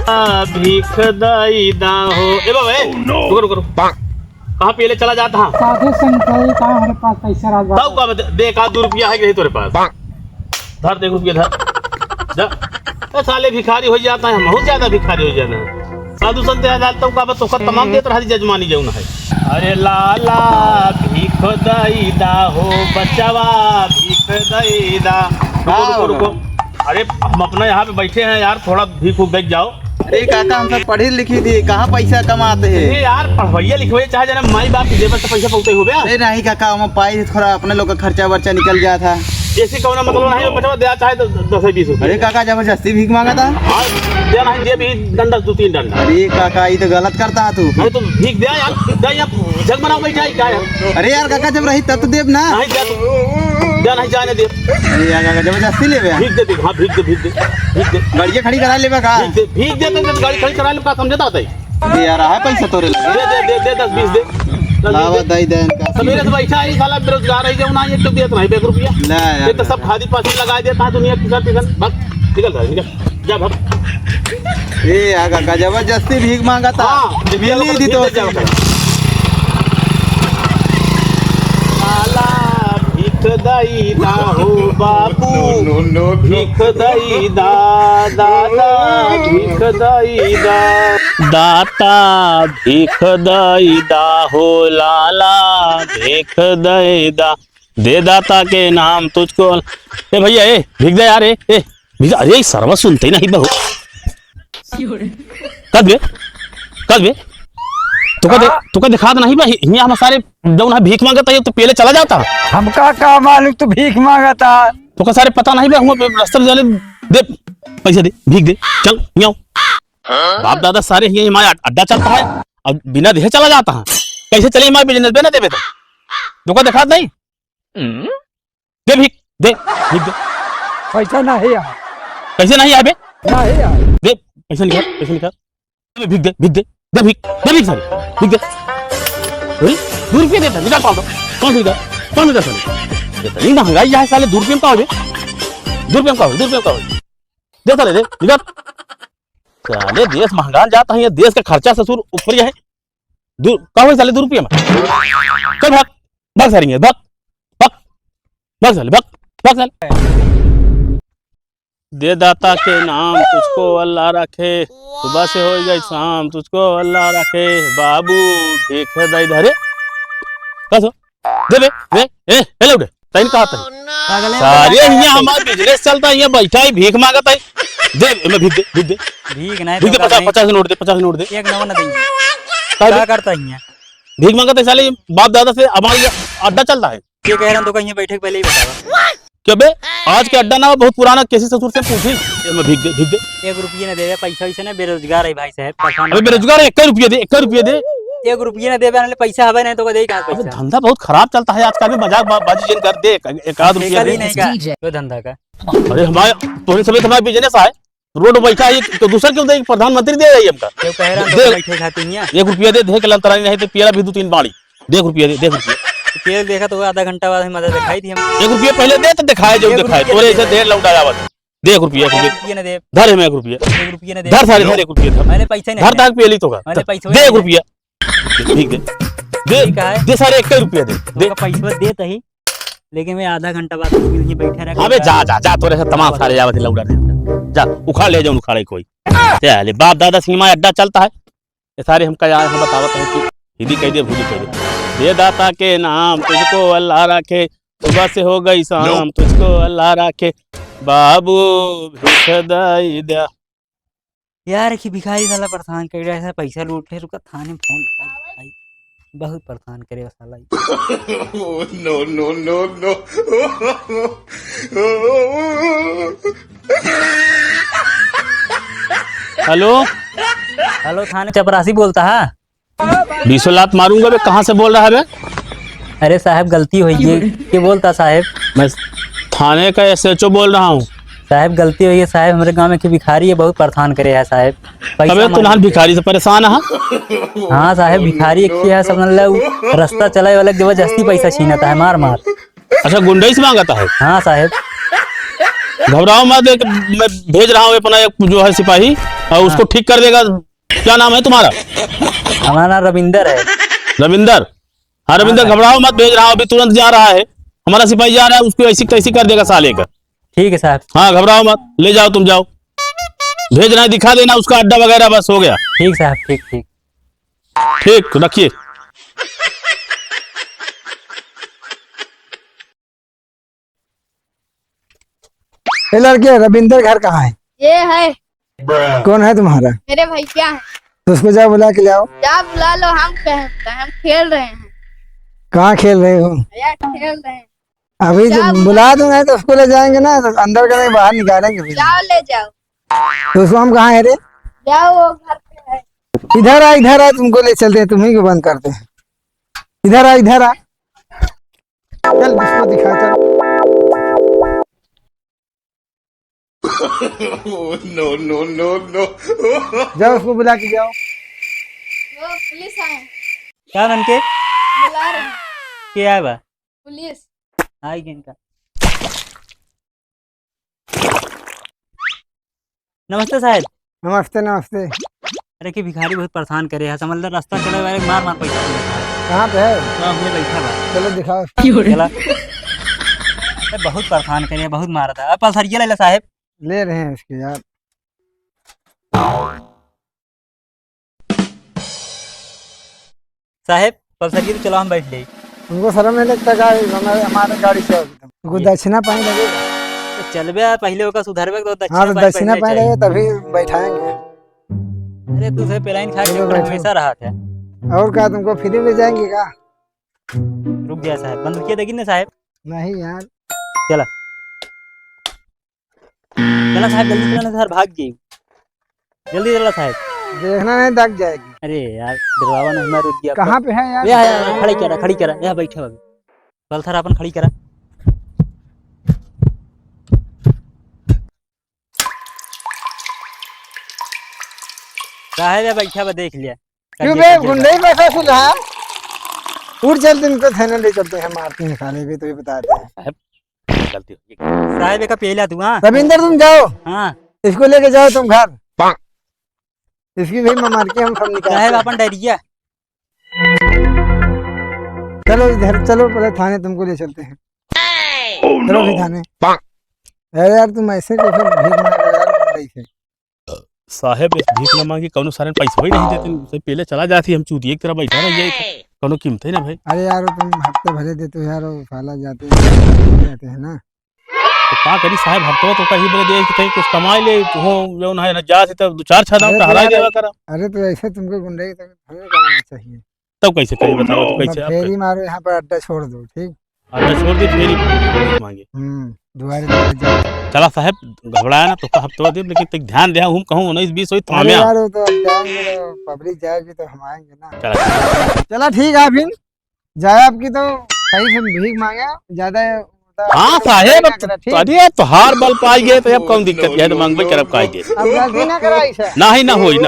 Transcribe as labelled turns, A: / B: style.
A: भीख दाई दा हो। ए बाबा रुको रुको रुको, कहाँ पहले चला जाता है?
B: साधु संत कहाँ हमारे पास पैसा राजा
A: तब का दे, एक आध 2 रुपया है कि नहीं तेरे पास? धर, देखो रुपया धर जा। तो साले भिखारी हो जाता है, बहुत ज्यादा भिखारी हो जाना है। साधु संत तो का तो तमाम देत रहा जजमानी जौन है। अरे लाला भीख दाई दा हो बचावा, भीख दाई दा। रुको रुको, अरे हम अपना यहाँ पे बैठे हैं यार, थोड़ा भीख देख जाओ।
C: अरे काका हम सब पढ़ी लिखी थी, कहाँ पैसा कमाते हैं?
A: यार पढ़वैया लिखवैया चाहे जाना माई बाप की जेब से पैसा पौते हो गया।
C: अरे नहीं काका, हम पाई थोड़ा अपने लोग का खर्चा वर्चा निकल गया था।
A: ऐसे कौन मतलब नहीं बचवा दे चाहे तो 10-20 रुपये।
C: अरे काका जबरदस्ती भीख मांगा था।
A: दे नहीं दे भी डंडा 2-3 डंडा।
C: अरे काका ये तो गलत करता है तू।
A: नहीं तो भीख दे यार, दे यार जग बना बैठा है क्या यार?
C: अरे यार काका जब रही तब तो देव ना।
A: नहीं दे नहीं जाने दे।
C: अरे यार काका जबरदस्ती ले
A: भीख दे, हाँ भीख दे।
C: गाड़िया खड़ी करा ले का।
A: भीख दे तो गाड़ी खड़ी करा ले का, समझता होता है
C: यार है पैसा तोरे लगे।
A: दे 10-20 दे।
C: लावा दई दे इनका।
A: सवेरे से बैठा है साला बेरोजगार है, जो ना ये तो देता नहीं 1 रुपया।
C: ना
A: ये तो सब खादी पासी लगा देता है दुनिया की सब। भग निकल रहा है, निकल जा भग।
C: ए यार काका जबरदस्ती भीख मांगा था। मिली थी तो
A: भीख दाई दा हो बाबू, भीख दाई दा दादा, भीख दाई दा दाता, भीख दाई दा हो लाला, भीख दाई दा, दे दाता के नाम तुझको। ए भैया ए भीख दे यार, ए भीख। अरे सर्व सुनते नहीं बहू, कद बे तुका दिखा दे नहीं भाई, यहाँ हम सारे जौन है भीख मांगता है तो पहले चला जाता।
B: हमका का मालूम तू भीख मांगता।
A: तो सारे पता नहीं बे, हम रास्ते में जाने दे, पैसे दे, भीख दे, चल यहाँ। बाप दादा सारे यहाँ हमारे अड्डा चलता है और बिना देखे चला जाता है। कैसे चले हमारे बिजनेस पे ना देवे तो तुका दिखा नहीं दे, भीख दे, भीख दे।
B: पैसा नहीं यार,
A: पैसे नहीं आए बे,
B: नहीं यार।
A: दे पैसे निकाल, पैसे निकाल, भीख दे, भीख दे, दे भीख सारे भीख दे। 2 रुपये देता, निकाल पाओ कौन देता साले? इतनी महंगाई है साले, 2 रुपये में का हो, 2 रुपये में का हो, 2 रुपये में का हो, दे साले दे निकाल। साले देश महंगा जाता है, ये देश का खर्चा ससुर ऊपर है। का हो साले 2 रुपये में? चल भाग भाग सारेंगे, भाग भाग भाग साले, भाग साले। दे दाता के नाम तुझको अल्लाह रखे, सुबह से हो गई शाम तुझको अल्लाह रखे, बाबू भीख दे इधर। कसो दे बे ए हेलो दे तैन कहा था सारे यहाँ हमारा बिजनेस चलता है, यहाँ बैठा है भीख मांगता है। दे मैं भीख दे, भीख दे,
D: भीख नहीं
A: 50 नोट दे, 50 नोट दे।
D: एक नवा ना देंगे क्या करता है?
A: भीख मांगता है साले, बाप दादा से हमारा अड्डा चलता है।
D: ये कह रहा हूँ तो कहीं बैठे पहले ही बतावा
A: क्या बे, आज के अड्डा ना बहुत पुराना, किसी ससुर से पूछी मैं भीख दे, भीख दे।
D: 1 रुपये ना दे, पैसा वैसे ना बेरोजगार है भाई साहब।
A: अबे बेरोजगार है, 1 रुपया दे, 1 रुपया दे।
D: 1 रुपये ना दे पैसा हवे नहीं तो दे कहाँ पैसा?
A: धंधा बहुत खराब चलता है आजकल में, मजाक बाजी जिन कर दे, 1 रुपया दे।
D: नहीं का तो धंधा का।
A: अरे हमारे तो सभी हमारा बिजनेस है, रोड बैठा है तो दूसरा क्यों दे, प्रधानमंत्री दे रही है हमका।
D: तो कह रहा हूँ बैठे खाते हैं
A: 1 रुपया दे, देख लंतरा नहीं तो पियला भी 2-3 बाड़ी दे। 1 रुपया दे, 1 रुपया
D: पेड़ देखा तो आधा घंटा बाद मदद दिखाई थी हम।
A: 1 रुपया पहले दे तो दिखाए जो दिखाए, तोरे ऐसे देर लौटाया बस। दे 1 रुपया,
D: 1 रुपये ना दे,
A: धर है मैं 1 रुपया,
D: 1 रुपये ना दे,
A: धर सारे, धर 1 रुपया धर,
D: मैंने पैसा नहीं
A: धर तक पेली तो का
D: मैंने पैसा
A: दे 1 रुपया, ठीक दे दे सारे 1 रुपया दे दे।
D: पैसा दे तही, लेकिन मैं आधा घंटा बाद यहीं बैठा रहा।
A: अबे जा जा जा, तोरे से तमाम सारे जावत लौटा दे, जा उखाड़ ले, जाओ उखाड़े कोई। चले बाप दादा सीमा अड्डा चलता है, ये सारे हम क्या हम बतावत हैं कि हिंदी कह दे, भूली कह दे। दे दाता के नाम तुझको अल्लाह रखे, सुबह से हो गई शाम तुझको अल्लाह रखे, बाबू भीख दई दे।
D: यार कि भिखारी साला परेशान कर रहा है, पैसा लूट ले, रुका थाने में फोन लगा भाई, बहुत परेशान करे साला।
E: No no no no
A: hello
D: hello, थाने चपरासी बोलता है?
A: 20 लात मारूंगा बे, कहाँ से बोल रहा है बे?
D: अरे साहब गलती हुई है, क्या बोलता साहब?
A: मैं थाने का SHO बोल रहा हूँ।
D: साहब गलती हुई है साहब, हमारे गांव में की भिखारी है, बहुत परेशान करे है साहब।
A: अबे तू भिखारी से परेशान है?
D: हाँ साहब भिखारी एक है, सब मतलब रास्ता चलाए वाला जबरदस्ती पैसा छीनता है, मार मार।
A: अच्छा गुंडई से मांगता है?
D: हाँ साहब।
A: घबराओ मत, मैं भेज रहा हूँ अपना एक जो है सिपाही, और उसको ठीक कर देगा। क्या नाम है तुम्हारा?
D: हमारा नाम रविंदर है।
A: रविंदर? हाँ रविंदर, घबराओ मत, भेज रहा हूँ अभी, तुरंत जा रहा है, हमारा सिपाही जा रहा है, उसको ऐसी कैसी कर देगा साले का।
D: ठीक है साहब।
A: हाँ घबराओ मत, ले जाओ, तुम जाओ, भेज रहे हैं, दिखा देना उसका अड्डा वगैरह, बस हो गया।
D: ठीक साहब, ठीक ठीक।
A: ठीक, रखिए।
B: ये लड़के रविंदर घर कहाँ है?
F: ये है
B: कौन है तुम्हारा?
F: मेरे भैया हैं।
B: तो उसको जाओ बुला के ले आओ।
F: क्या बुला लो, हम कहते हैं हम खेल रहे हैं
B: कहाँ खेल रहे हो?
F: भैया, खेल रहे हैं।
B: अभी
F: क्या
B: जब बुला दूंगा तो उसको ले जाएंगे ना, तो अंदर का नहीं बाहर निकालेंगे फिर।
F: जाओ ले जाओ।
B: तो उसको हम कहाँ है रे?
F: जाओ, वो घर पे है।
B: इधर आ, तुमको ले चलते हैं, तुम्ही को बंद करते हैं। इधर आ, चल उसको दिखा, चल।
E: no, no, no, no.
B: जाओ उसको बुला के जाओ।
F: वो पुलिस आए हैं,
D: क्या बन के
F: बुला रहे हैं।
D: क्या है बा?
F: पुलिस।
D: आई गई इनका। नमस्ते साहब।
B: नमस्ते नमस्ते।
D: अरे कि भिखारी बहुत परेशान करे है, समझ लो रास्ता चले वाले मार मार पैसा
B: कहाँ पे है?
D: हमने बैठा बा।
B: चलो दिखाओ।
D: चला। अरे बहुत परेशान करे, बहुत मारा था। अब पलसरिया ले ला साहब।
B: ले रहे हैं उसके यार।
D: साहब पलसरिया तो चलो, हम बैठ ले।
B: तुमको शर्म नहीं लगता? हमारे गाड़ी से आओगे तुमको दक्षिणा पानी लगेगा।
D: तो चलबे यार, पहले ओका सुधरबे तो
B: हाँ, तो दक्षिणा पानी लगेगा तभी बैठाएंगे।
D: अरे दूसरे पेलाइन खा के
B: चलो बैठो।
D: हमेशा रहा था।
B: और क्या, तुमको फ्री में जाएंगे का?
D: रुक गया साहब, बंद किया देगी ना साहब।
B: नहीं यार।
D: चला चला साहब, जल्दी चला सर, भाग गई। जल्दी चला साहब।
B: देखना नहीं, दग जाएगी।
D: अरे यार दरवाजा ने हमारा रुक गया।
B: कहाँ पे है यार?
D: यहाँ खड़ी करा यहाँ बैठे बाबू। चल सर अपन खड़ी करा। साहब बैठा बा, देख लिया।
B: क्यों बे, गुंडे ही पैसा सुधा। उठ चलते, इनको थाने ले चलते हैं, मारते हैं खाने भी, तो ये बताते हैं।
A: गलती हो गई।
D: साहब का पहला तू। हाँ
B: रविंदर तुम जाओ,
D: हाँ
B: इसको लेके जाओ तुम घर। इसकी भी मार के हम सब निकाल।
D: साहब अपन डरिया।
B: चलो इधर चलो, पहले थाने तुमको ले चलते हैं। चलो भी थाने। अरे यार तुम ऐसे कैसे भीख मांग रहे हो यार, गुंडे से।
A: साहेब इस भीख न मांगी, कौनो सारे पैसा ही नहीं देते, उससे पहले चला जाती, हम चूतिए की तरह बैठा रह जाए, कौनो कीमत ही ना भाई।
B: अरे यार तुम हफ्ते भरे देते हो यार, वो साला जाते हैं ना।
A: तो का करी साहब, हफ्ता तो कहीं बोले दे कि कहीं कुछ कमाई ले, हो जो है ना जा से तब 4-6 दाम
B: अरे
A: टहरा
B: तो
A: देवा
B: यार-
A: करा।
B: अरे तो ऐसे तुमको गुंडे की तरह थोड़ी करना चाहिए।
A: तब कैसे करी बताओ, तो कैसे
B: फेरी मारो, यहाँ पर अड्डा छोड़ दो, ठीक।
A: अड्डा छोड़ दी फेरी भीख मांगे।
B: दुआरे दुआरे जाओ।
A: चला साहब, घबराया ना तो हफ्ता दे, लेकिन तक ध्यान दे, हम कहूँ 19-20 हुई तो
B: अरे
A: हमें
B: यार वो तो अब जाएंगे, तो पब्लिक जाएगी तो हम आएंगे ना।
A: चला।
B: चला ठीक है, फिर जाए आपकी तो सही से भीख मांगे ज्यादा।
A: हाँ साहेब,
B: ठीक।
A: अरे तो हार बल पाई गए तो अब कौन दिक्कत है, तो मांगबे करब काहे के।
B: अब गलती ना करा ऐसा।
A: ना ही ना होई।